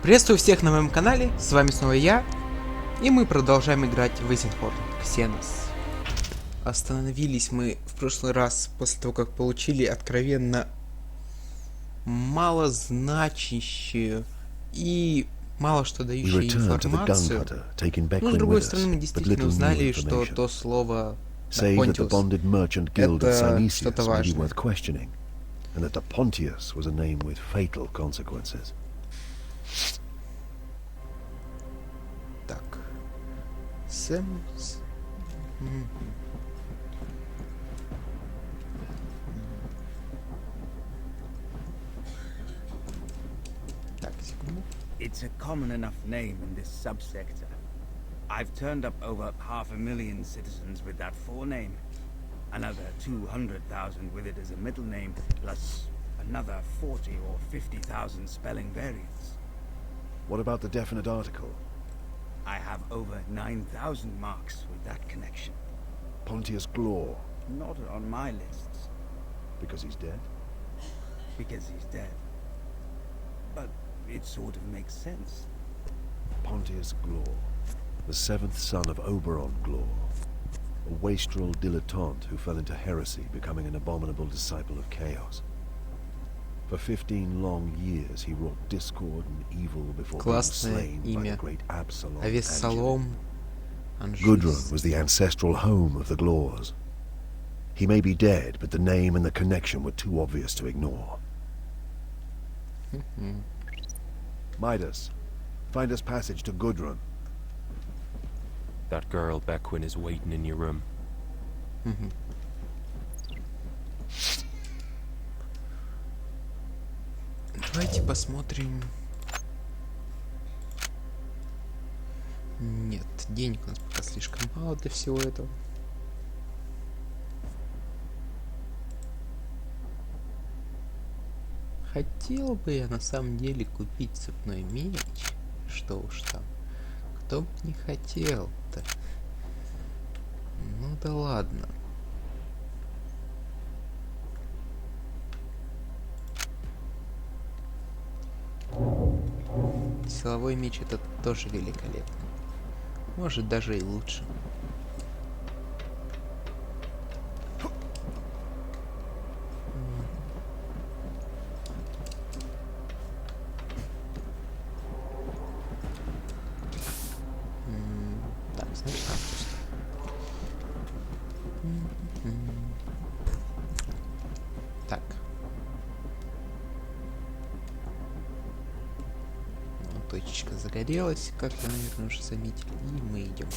Приветствую всех на моем канале, с вами снова я, и мы продолжаем играть в Eisenhorn XENOS. Остановились мы в прошлый раз после того, как получили откровенно малозначащую и мало что дающую информацию. Но с другой стороны мы действительно узнали, что то слово Pontius это что-то важное. And that the Pontius was a name with fatal consequences. Так. Сэм. Так, секунду. It's a common enough name in this subsector. I've turned up over 500,000 citizens with that forename. Another 200,000 with it as a middle name, plus another 40 or 50,000 spelling variants. What about the definite article? I have over 9,000 marks with that connection. Pontius Glor. Not on my lists. Because he's dead? Because he's dead. But it sort of makes sense. Pontius Glor, the seventh son of Oberon Glor. A wastrel dilettante who fell into heresy, becoming an abominable disciple of chaos. For 15 long years he wrought discord and evil before being slain by the great Absalom. Gudrun was the ancestral home of the Glors. He may be dead, but the name and the connection were too obvious to ignore. Midas, find us passage to Gudrun. That girl, Bequin, is waiting in your room. Давайте посмотрим. Нет, денег у нас пока слишком мало для всего этого. Хотел бы я на самом деле купить цепной меч. Что уж там. Кто бы не хотел-то. Ну да ладно. Силовой меч это тоже великолепно. Может даже и лучше. Так, значит там пусто. Так. Точечка загорелась, как вы, наверное, уже заметили, и мы идем.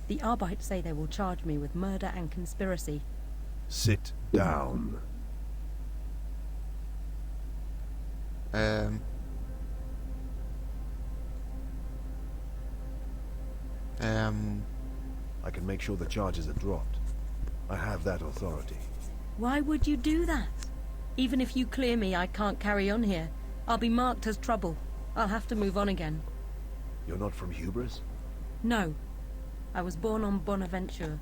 The Arbites say they will charge me with murder and conspiracy. Sit down. I can make sure the charges are dropped. I have that authority. Why would you do that? Even if you clear me, I can't carry on here. I'll be marked as trouble. I'll have to move on again. You're not from Hubris? No. I was born on Bonaventure.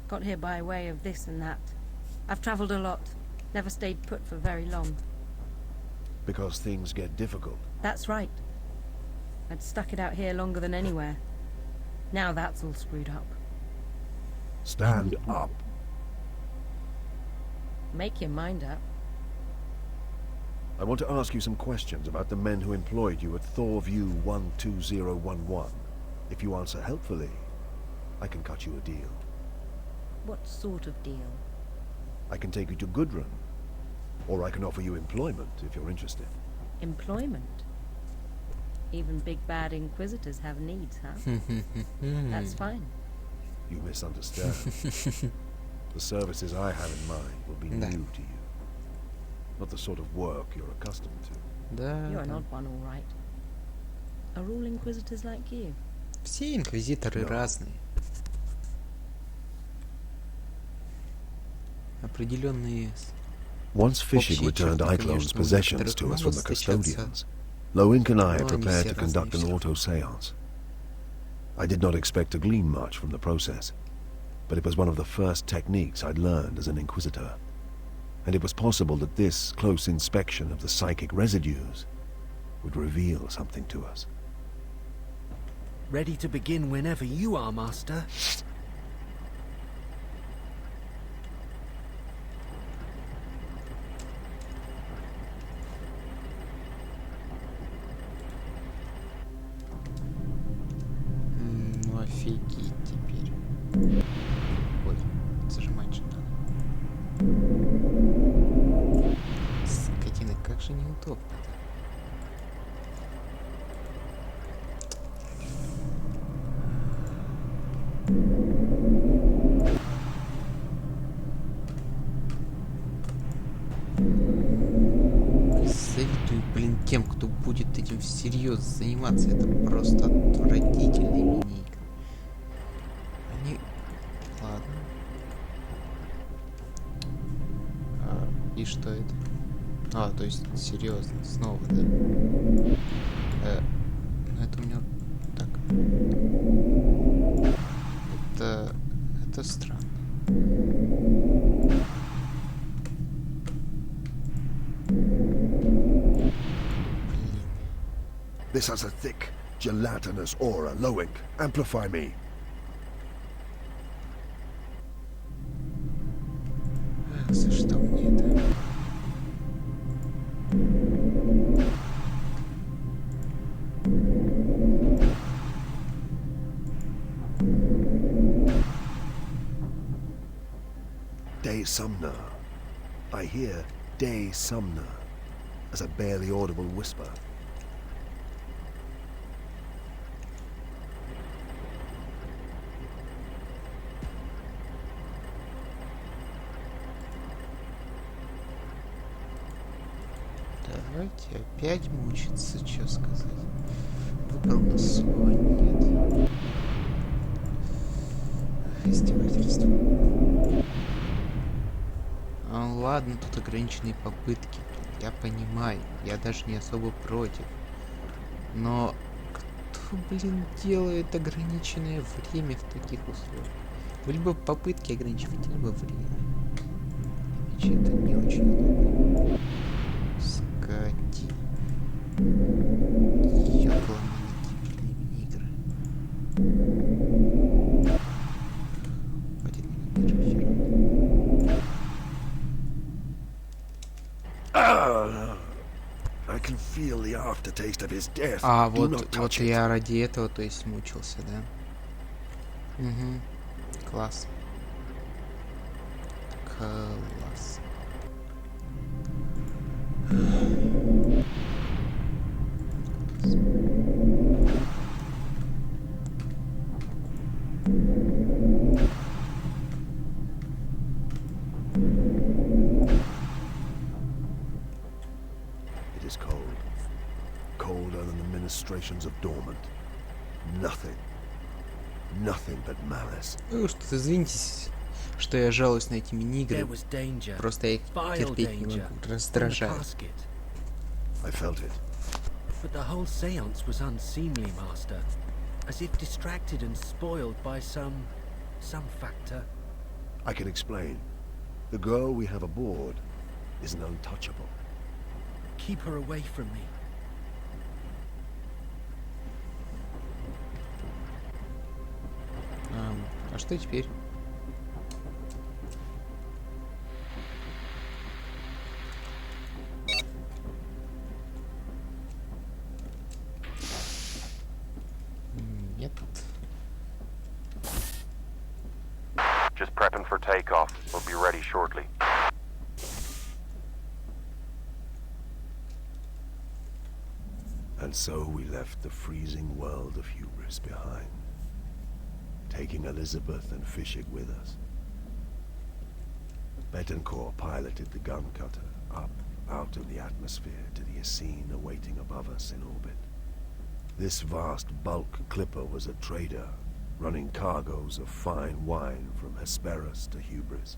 Got here by way of this and that. I've travelled a lot. Never stayed put for very long. Because things get difficult. That's right. I'd stuck it out here longer than anywhere. Now that's all screwed up. Stand up. Make your mind up. I want to ask you some questions about the men who employed you at Thorview 12011. If you answer helpfully, I can cut you a deal. What sort of deal? I can take you to Gudrun. Or I can offer you employment, if you're interested. Employment? Even big bad inquisitors have needs, huh? That's fine. You misunderstand. The services I have in mind will be new to you. Not the sort of work you're accustomed to. You're an odd one, all right. Are all inquisitors like you? Все инквизиторы разные. Определенные. Once fishing returned Eichlone's possessions to us from the custodians, Loink and I prepared to conduct an auto-seance. I did not expect to glean much from the process, but it was one of the first techniques I'd learned as an Inquisitor. and it was possible that this close inspection of the psychic residues would reveal something to us. Ready to begin whenever you are, Master. Ну офигеть теперь. Ой, зажимать же надо. Скотина, как же неудобно. Завидую, блин, тем, кто будет этим всерьез заниматься. Это просто отвратительная мини-игра. Они... Ладно. И что это? А, то есть, серьезно, снова, да? Ну это у меня... Так. Это странно. This has a thick, gelatinous aura. Loink, amplify me. Ах, за что мне это? Day Sumner. I hear Day Sumner as a barely audible whisper. Давайте опять мучиться, что сказать. Выбрал на слово нет. Издевательство. Ладно, тут ограниченные попытки. Я понимаю, я даже не особо против. Но кто, блин, делает ограниченное время в таких условиях? Либо попытки ограничивать, либо время. Иначе это не очень удобно. Скотина. Ёкало-маники, мини-игры. Хватит мини-игры. I can feel the aftertaste of his death. А, Do not вот touch it. я ради этого, то есть, мучился, да? Угу. Класс. Класс. It is cold. Colder than the ministrations of Dormant. Nothing. Nothing but malice. Ну что, извинитесь, что я жалуюсь на эти мини-игры. There was danger. Просто я их Vile терпеть не danger. могу. From the Раздражает. casket. I felt it. But the whole seance was unseemly, Master. As if distracted and spoiled by some factor. I can explain. The girl we have aboard is an untouchable. Keep her away from me. А что теперь? Нет. Just prepping for takeoff. We'll be ready shortly. And so we left the freezing world of hubris behind, taking Elizabeth and Fishig with us. Betancourt piloted the gun cutter up out in the atmosphere to the Essene awaiting above us in orbit. This vast bulk clipper was a trader, running cargoes of fine wine from Hesperus to Hubris.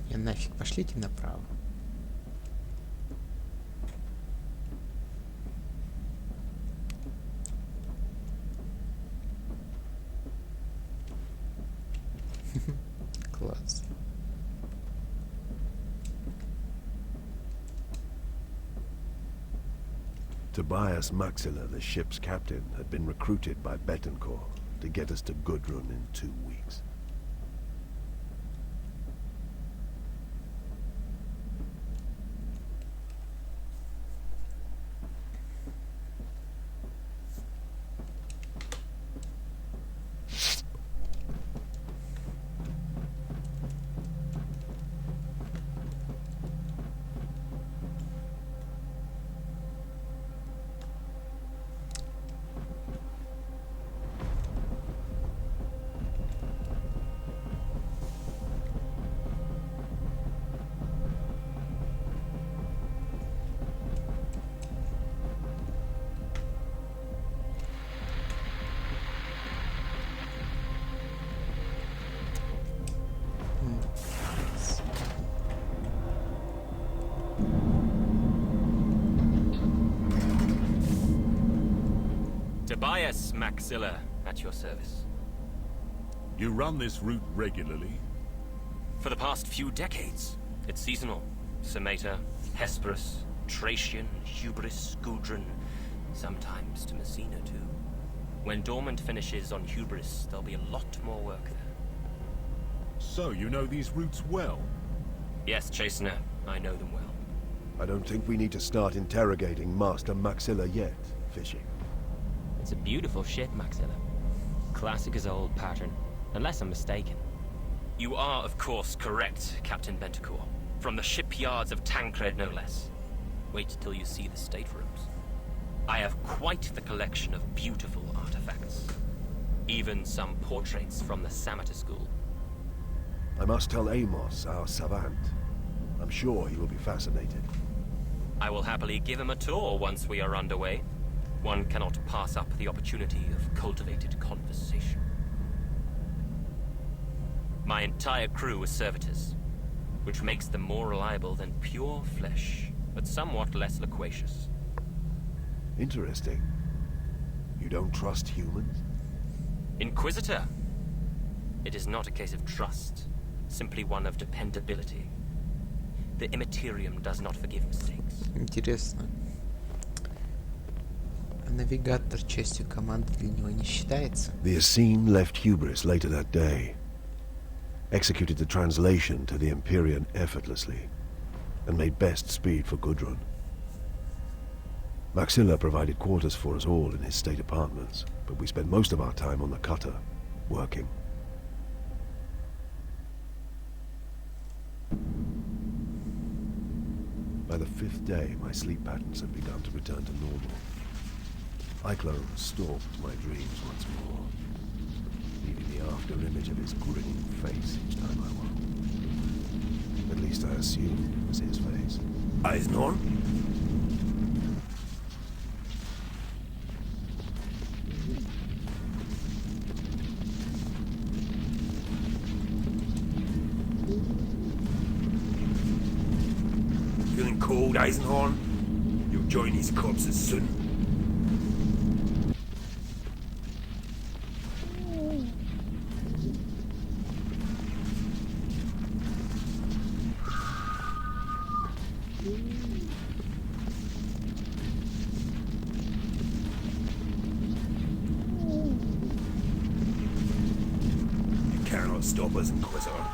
И нафиг, пошлите направо. Tobias Maxilla, the ship's captain, had been recruited by Betancourt to get us to Gudrun in 2 weeks. Tobias Maxilla, at your service. You run this route regularly? For the past few decades. It's seasonal. Sameta, Hesperus, Tracian, Hubris, Gudrun, sometimes to Messina too. When Dormant finishes on Hubris, there'll be a lot more work there. So you know these routes well? Yes, Chastener, I know them well. I don't think we need to start interrogating Master Maxilla yet, Fishy. It's a beautiful ship, Maxilla. Classic as old pattern, unless I'm mistaken. You are, of course, correct, Captain Betancourt. From the shipyards of Tancred, no less. Wait till you see the staterooms. I have quite the collection of beautiful artifacts. Even some portraits from the Sameta school. I must tell Amos, our savant. I'm sure he will be fascinated. I will happily give him a tour once we are underway. One cannot pass up the opportunity of cultivated conversation. My entire crew is servitors, which makes them more reliable than pure flesh, but somewhat less loquacious. Interesting. You don't trust humans? Inquisitor! It is not a case of trust, simply one of dependability. The Immaterium does not forgive mistakes. Интересно. Навигатор частью команды для него не считается. The Essene left Hubris later that day, executed the translation to the Empyrean effortlessly, and made best speed for Gudrun. Maxilla provided quarters for us all in his state apartments, but we spent most of our time on the cutter, working. By the 5th day, my sleep patterns had begun to return to normal. Cyclone stalked my dreams once more, leaving the after-image of his grinning face each time I woke. At least I assumed it was his face. Eisenhorn? Feeling cold, Eisenhorn? You'll join these corpses soon. Stop us, Inquisitor.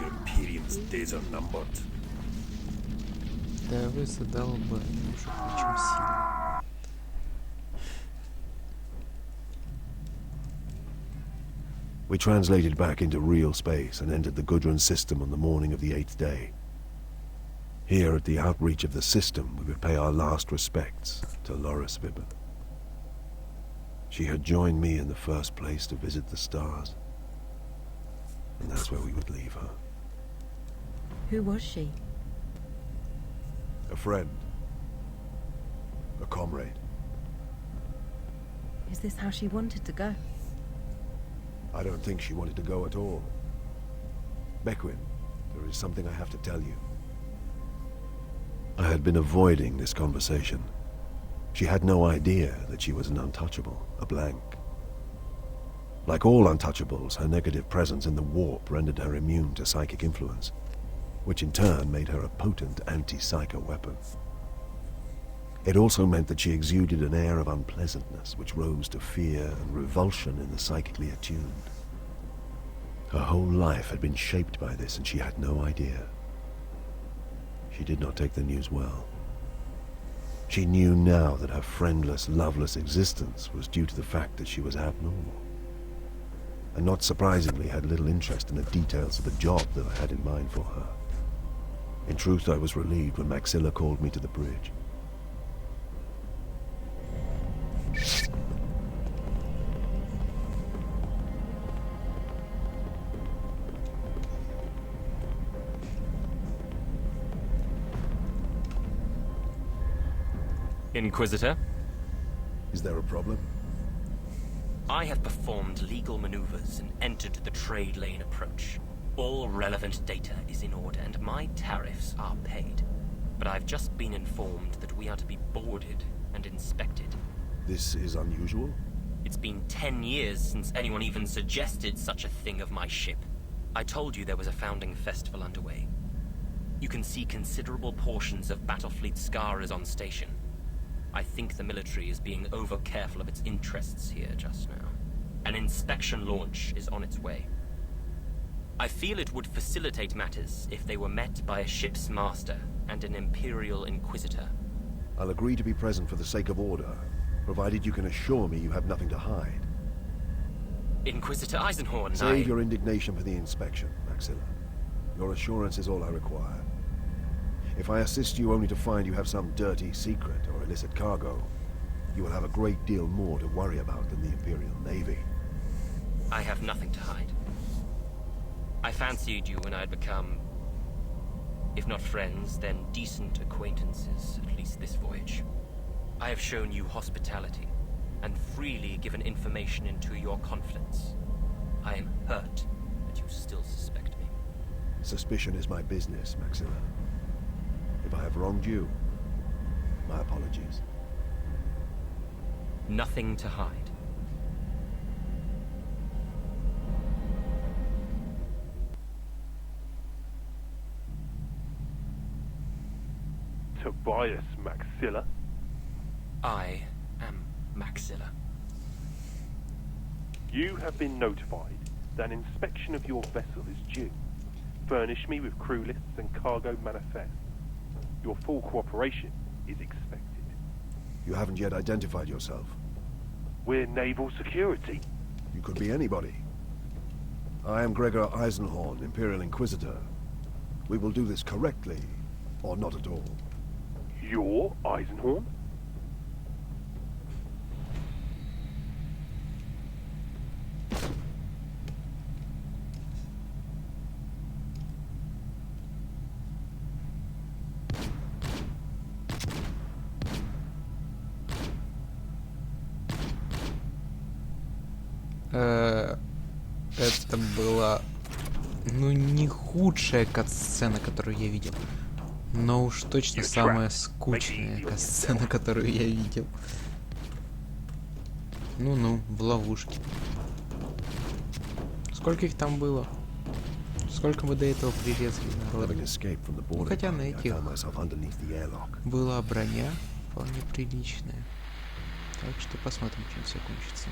Your Imperium's days are numbered. Да вы задолбали, уже очень сильно. We translated back into real space and entered the Gudrun system on the morning of the 8th day. Here, at the outreach of the system, we would pay our last respects to Loris Vibben. She had joined me in the first place to visit the stars. And that's where we would leave her. Who was she? A friend. A comrade. Is this how she wanted to go? I don't think she wanted to go at all. Bequin, there is something I have to tell you. I had been avoiding this conversation. She had no idea that she was an untouchable, a blank. Like all untouchables, her negative presence in the warp rendered her immune to psychic influence, which in turn made her a potent anti-psycho weapon. It also meant that she exuded an air of unpleasantness which rose to fear and revulsion in the psychically attuned. Her whole life had been shaped by this, and she had no idea. She did not take the news well. She knew now that her friendless, loveless existence was due to the fact that she was abnormal. And not surprisingly had little interest in the details of the job that I had in mind for her. In truth, I was relieved when Maxilla called me to the bridge. Inquisitor? Is there a problem? I have performed legal maneuvers and entered the trade lane approach. All relevant data is in order and my tariffs are paid. But I've just been informed that we are to be boarded and inspected. This is unusual? It's been 10 years since anyone even suggested such a thing of my ship. I told you there was a founding festival underway. You can see considerable portions of Battlefleet Scars on station. I think the military is being over-careful of its interests here just now. An inspection launch is on its way. I feel it would facilitate matters if they were met by a ship's master and an Imperial Inquisitor. I'll agree to be present for the sake of order, provided you can assure me you have nothing to hide. Inquisitor Eisenhorn, Save your indignation for the inspection, Maxilla. Your assurance is all I require. If I assist you only to find you have some dirty secret or illicit cargo, you will have a great deal more to worry about than the Imperial Navy. I have nothing to hide. I fancied you when I had become, if not friends, then decent acquaintances, at least this voyage. I have shown you hospitality, and freely given information into your conflicts. I am hurt that you still suspect me. Suspicion is my business, Maxilla. If I have wronged you, my apologies. Nothing to hide. Tobias Maxilla? I am Maxilla. You have been notified that an inspection of your vessel is due. Furnish me with crew lists and cargo manifests. Your full cooperation is expected. You haven't yet identified yourself. We're naval security. You could be anybody. I am Gregor Eisenhorn, Imperial Inquisitor. We will do this correctly, or not at all. You're Eisenhorn? Это была, ну, не худшая катсцена, которую я видел, но уж точно самая скучная катсцена, которую я видел. Ну-ну, в ловушке. Сколько их там было? Сколько мы до этого прирезали народу? Ну, хотя на этих была броня вполне приличная. Так что посмотрим, чем все кончится.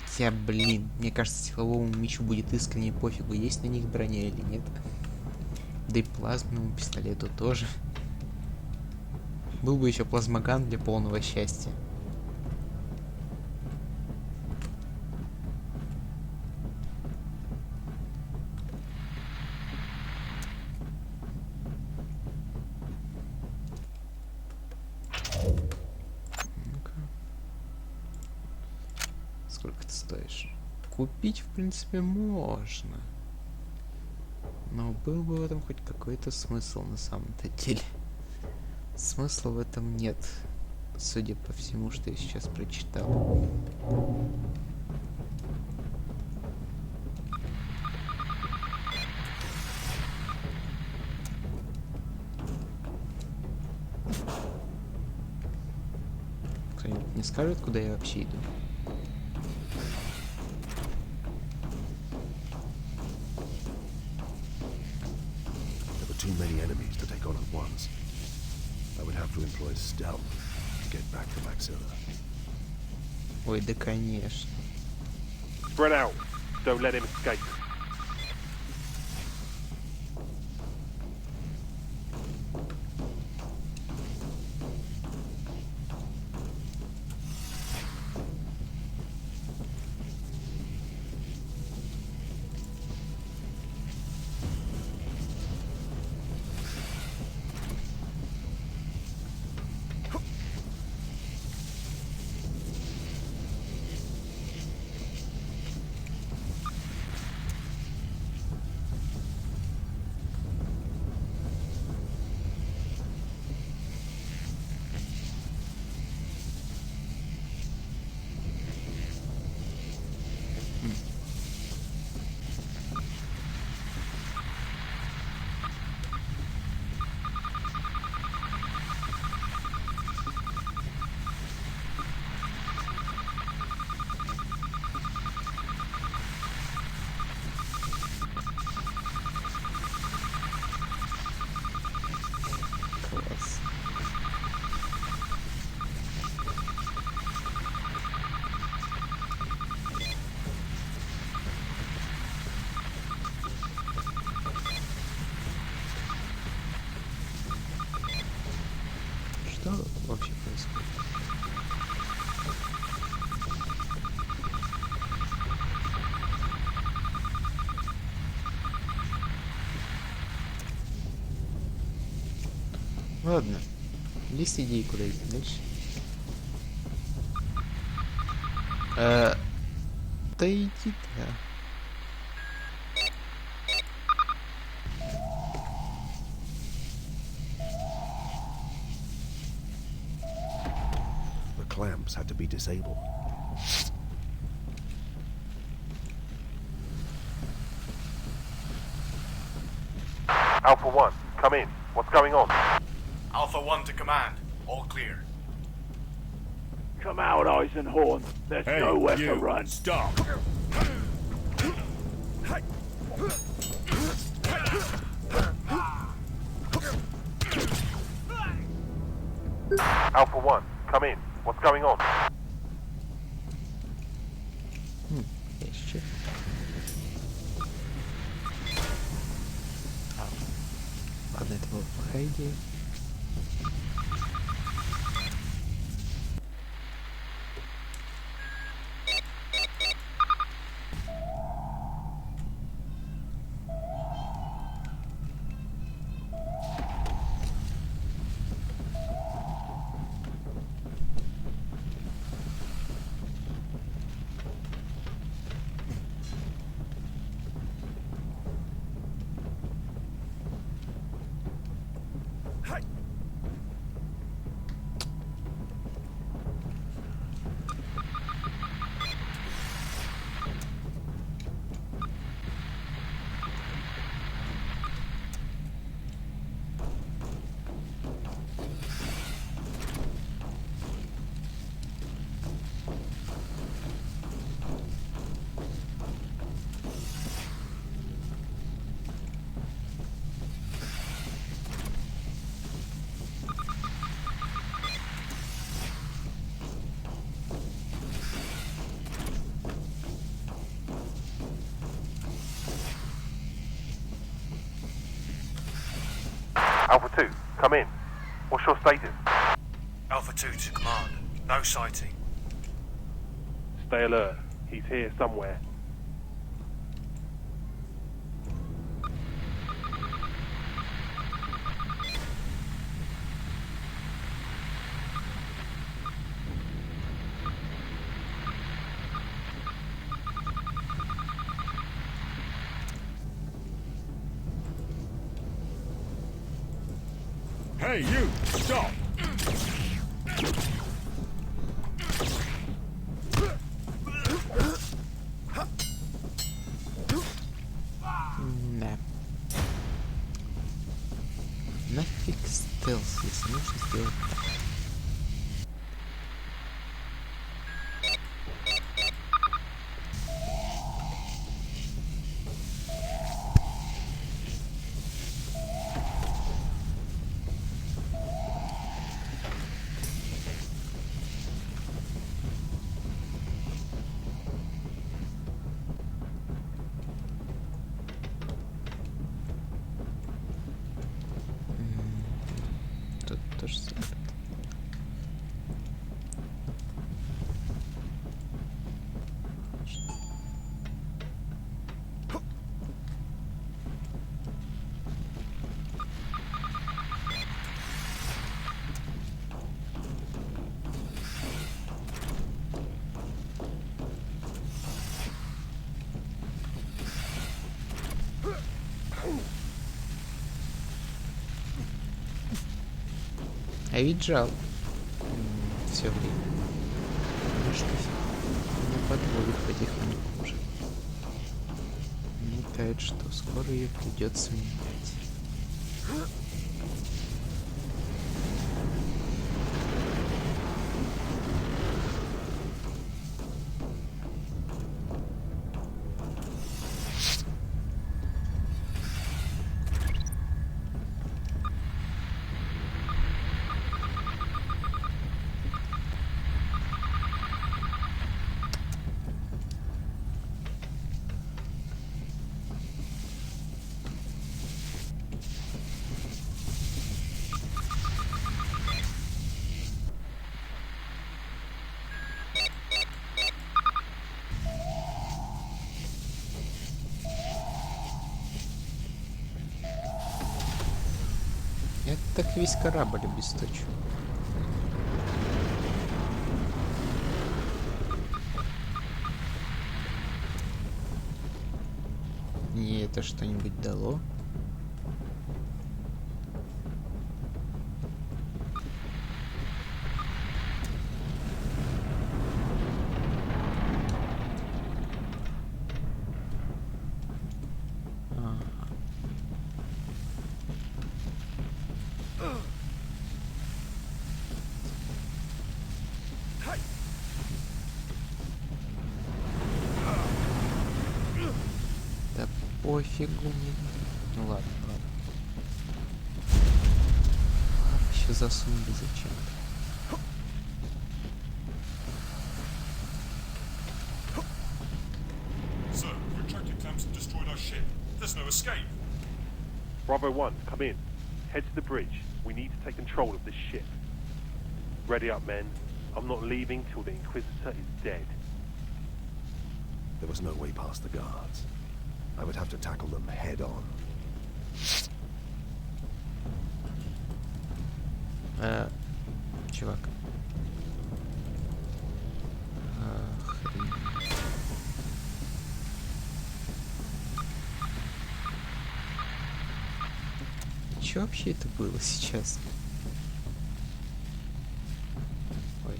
Хотя, блин, мне кажется, силовому мечу будет искренне пофигу, есть на них броня или нет. Да и плазменному пистолету тоже. Был бы еще плазмоган для полного счастья. Сколько ты стоишь? Купить, в принципе, можно. Но был бы в этом хоть какой-то смысл на самом-то деле. Смысла в этом нет, судя по всему, что я сейчас прочитал. Кто-нибудь не скажет, куда я вообще иду? Too many enemies to take on at once. I would have to employ stealth to get back to Maxilla. Ой, да конечно. Spread out. Don't let him escape. Класс. Что вообще происходит? Ладно, есть идеи, куда идти дальше? Да иди-то. The clamps had to be disabled. Alpha 1, come in. What's going on? Alpha 1 to command. All clear. Come out, Eisenhorn. There's nowhere to run. Stop. Alpha 1, come in. What's going on? Еще. Ладно, это была плохая идея. Alpha 2, come in. What's your status? Alpha 2 to command. No sighting. Stay alert. He's here somewhere. Hey, you! Stop! Да. Нафиг стелс, если нужно сделать так. А ведь жалко. Все время. Что не подводит потихоньку уже. Намекает, что скоро ее придется менять. Это так весь корабль обесточен. И это что-нибудь дало? Пофигу мне. Ну ладно, ладно. Еще засунули зачем-то. Sir, retracted clamps have destroyed our ship. There's no escape. Bravo 1, come in. Head to the bridge. We need to take control of this ship. Ready up, men. I'm not leaving till the Inquisitor is dead. There was no way past the guards. I would have to tackle them head on. Чувак. Хрень. Что вообще это было сейчас? Ой.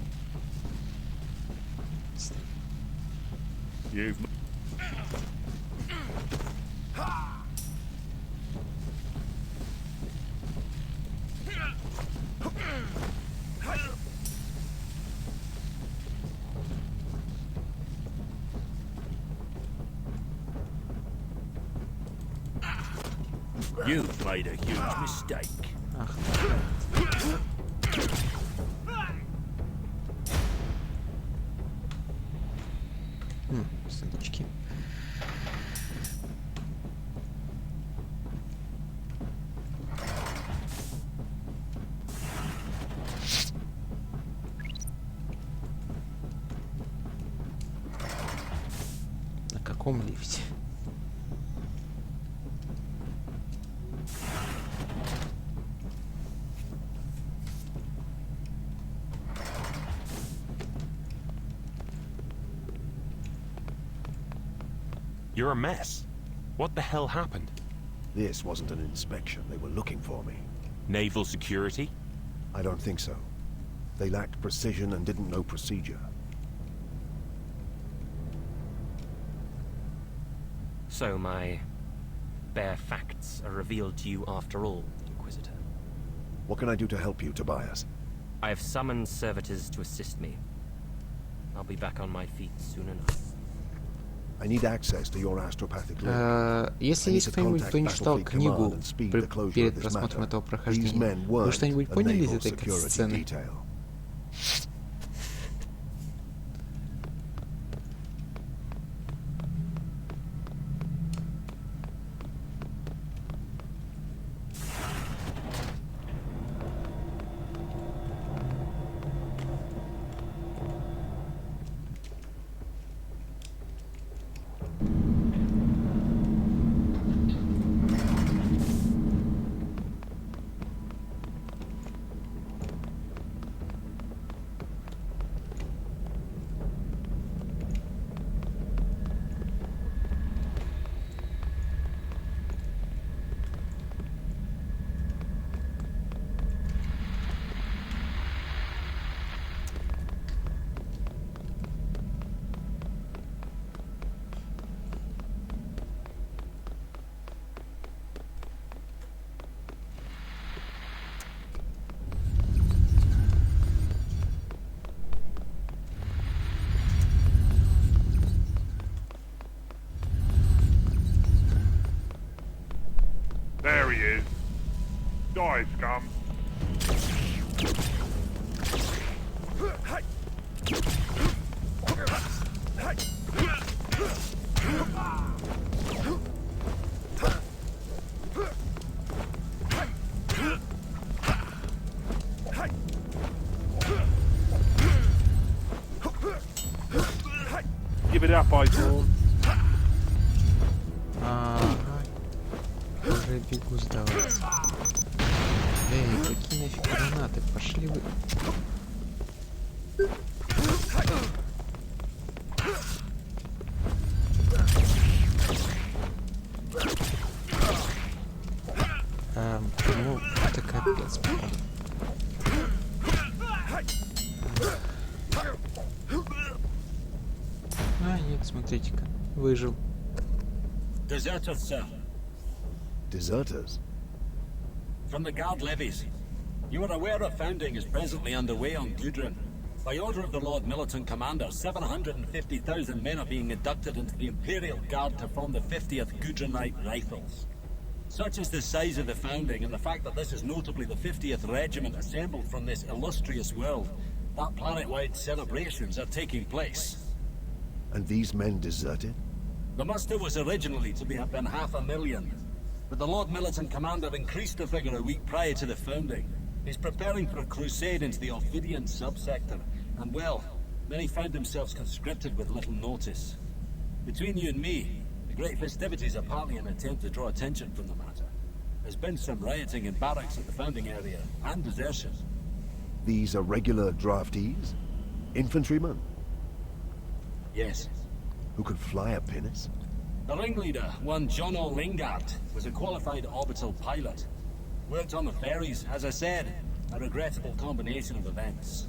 You've made a huge mistake. Ах. Сундучки. На каком лифте? You're a mess. What the hell happened? This wasn't an inspection. They were looking for me. Naval security? I don't think so. They lacked precision and didn't know procedure. So my bare facts are revealed to you after all, Inquisitor. What can I do to help you, Tobias? I have summoned servitors to assist me. I'll be back on my feet soon enough. I need access to your astropathic link. Если есть кто-нибудь, кто не читал книгу перед просмотром этого прохождения, вы что-нибудь поняли из этой сцены? way, scum. Give it up, Eisenhorn. Ага. Уже бегу сдаваться. Эй, какие нафиг гранаты? Пошли вы. Ну, это капец, походу. А, нет, смотрите-ка, выжил. Deserters, sir. Deserters? From the guard levies. You are aware a founding is presently underway on Gudrun. By order of the Lord Militant Commander, 750,000 men are being inducted into the Imperial Guard to form the 50th Gudrunite Rifles. Such is the size of the founding, and the fact that this is notably the 50th regiment assembled from this illustrious world, that planet-wide celebrations are taking place. And these men deserted? The muster was originally to have been 500,000, but the Lord Militant Commander increased the figure a week prior to the founding. He's preparing for a crusade into the Ophidian subsector, and well, many found themselves conscripted with little notice. Between you and me, the great festivities are partly an attempt to draw attention from the matter. There's been some rioting in barracks at the founding area, and desertion. These are regular draftees? Infantrymen? Yes. Who could fly a pinnace? The ringleader, one John O'Lingard, was a qualified orbital pilot. Worked on the ferries, as I said, a regrettable combination of events.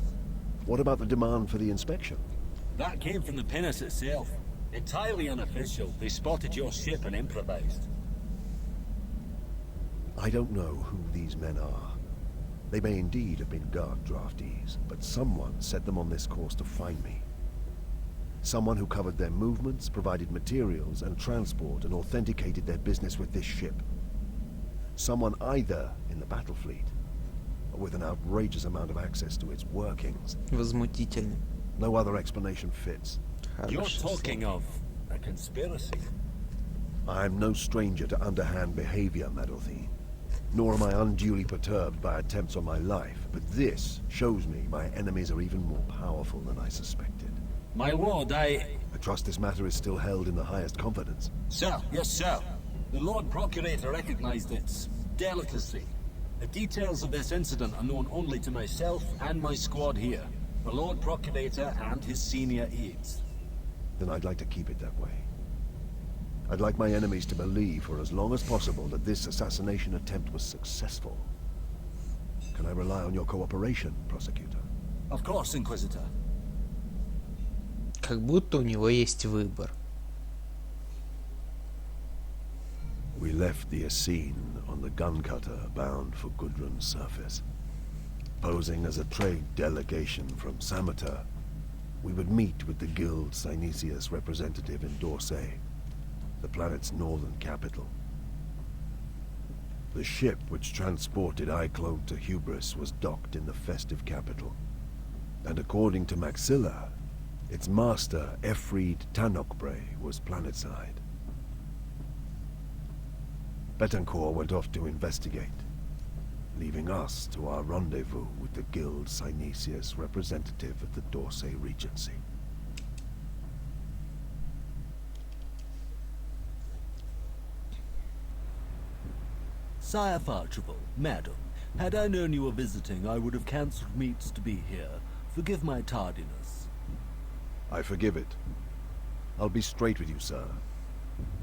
What about the demand for the inspection? That came from the pinnace itself. Entirely unofficial, they spotted your ship and improvised. I don't know who these men are. They may indeed have been guard draftees, but someone set them on this course to find me. Someone who covered their movements, provided materials and transport, and authenticated their business with this ship. Someone either in the battle fleet, or with an outrageous amount of access to its workings. Возмутительно. No other explanation fits. You're talking of a conspiracy. I'm no stranger to underhand behavior, Meadowthene. Nor am I unduly perturbed by attempts on my life, but this shows me my enemies are even more powerful than I suspected. My lord, I trust this matter is still held in the highest confidence. Sir, yes, sir. The Lord Procurator recognized its delicacy. The details of this incident are known only to myself and my squad here, the Lord Procurator and his senior aides. Then I'd like to keep it that way. I'd like my enemies to believe for as long as possible that this assassination attempt was successful. Can I rely on your cooperation, Prosecutor? Of course, Inquisitor. Как будто у него есть выбор. We left the Essene on the gun cutter bound for Gudrun's surface. Posing as a trade delegation from Samotar, we would meet with the Guild Synesius representative in Dorsey, the planet's northern capital. The ship which transported Icloak to Hubris was docked in the festive capital, and according to Maxilla, its master, Efreid Tanokbre, was planetside. Betancourt went off to investigate, leaving us to our rendezvous with the Guild Synesius representative at the Dorsey Regency. Sire Farchival, madam, had I known you were visiting, I would have cancelled meets to be here. Forgive my tardiness. I forgive it. I'll be straight with you, sir.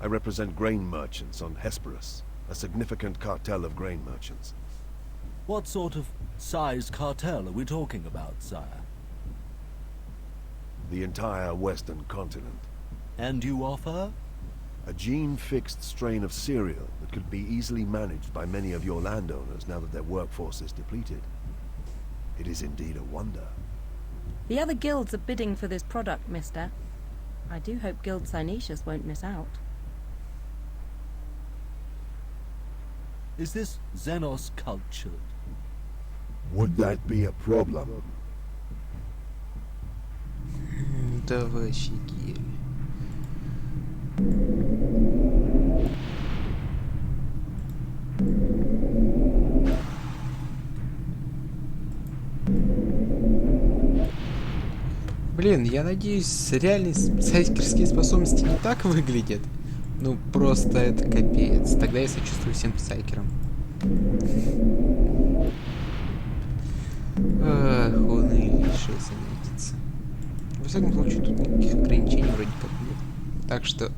I represent grain merchants on Hesperus, a significant cartel of grain merchants. What sort of size cartel are we talking about, sire? The entire western continent. And you offer? A gene-fixed strain of cereal that could be easily managed by many of your landowners now that their workforce is depleted. It is indeed a wonder. The other guilds are bidding for this product, mister. I do hope Guild Synesius won't miss out. Is this Xenos cultured? Would that be a problem? Да вы офигели. Блин, я надеюсь, реальные сайкерские способности не так выглядят. Ну, просто это капец. Тогда я сочувствую всем сайкерам. Ах, он и решил заметиться. Во всяком случае, тут никаких ограничений вроде как нет. Так что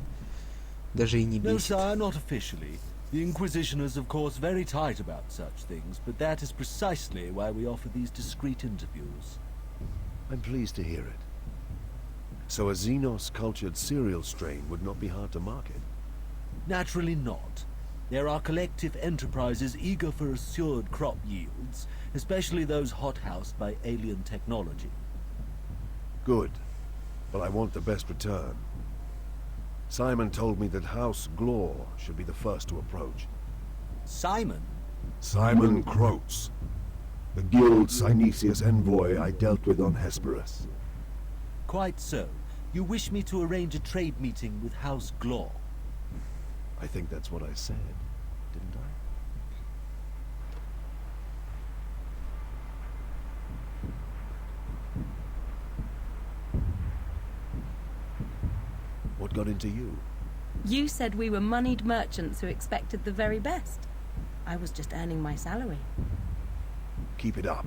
даже и не бесит. No, sir, not officially. The Inquisition is, of course, very tight about such things, but that is precisely why we offer these discreet interviews. I'm pleased to hear it. So a Xenos-cultured cereal strain would not be hard to market? Naturally not. There are collective enterprises eager for assured crop yields, especially those hothoused by alien technology. Good. But I want the best return. Simon told me that House Glor should be the first to approach. Simon? Simon Croats. The Guild Synesius envoy I dealt with on Hesperus. Quite so. You wish me to arrange a trade meeting with House Glor? I think that's what I said, didn't I? What got into you? You said we were moneyed merchants who expected the very best. I was just earning my salary. Keep it up.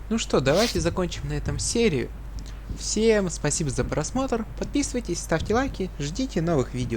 Ну что, давайте закончим на этом серию. Всем спасибо за просмотр. Подписывайтесь, ставьте лайки, ждите новых видео.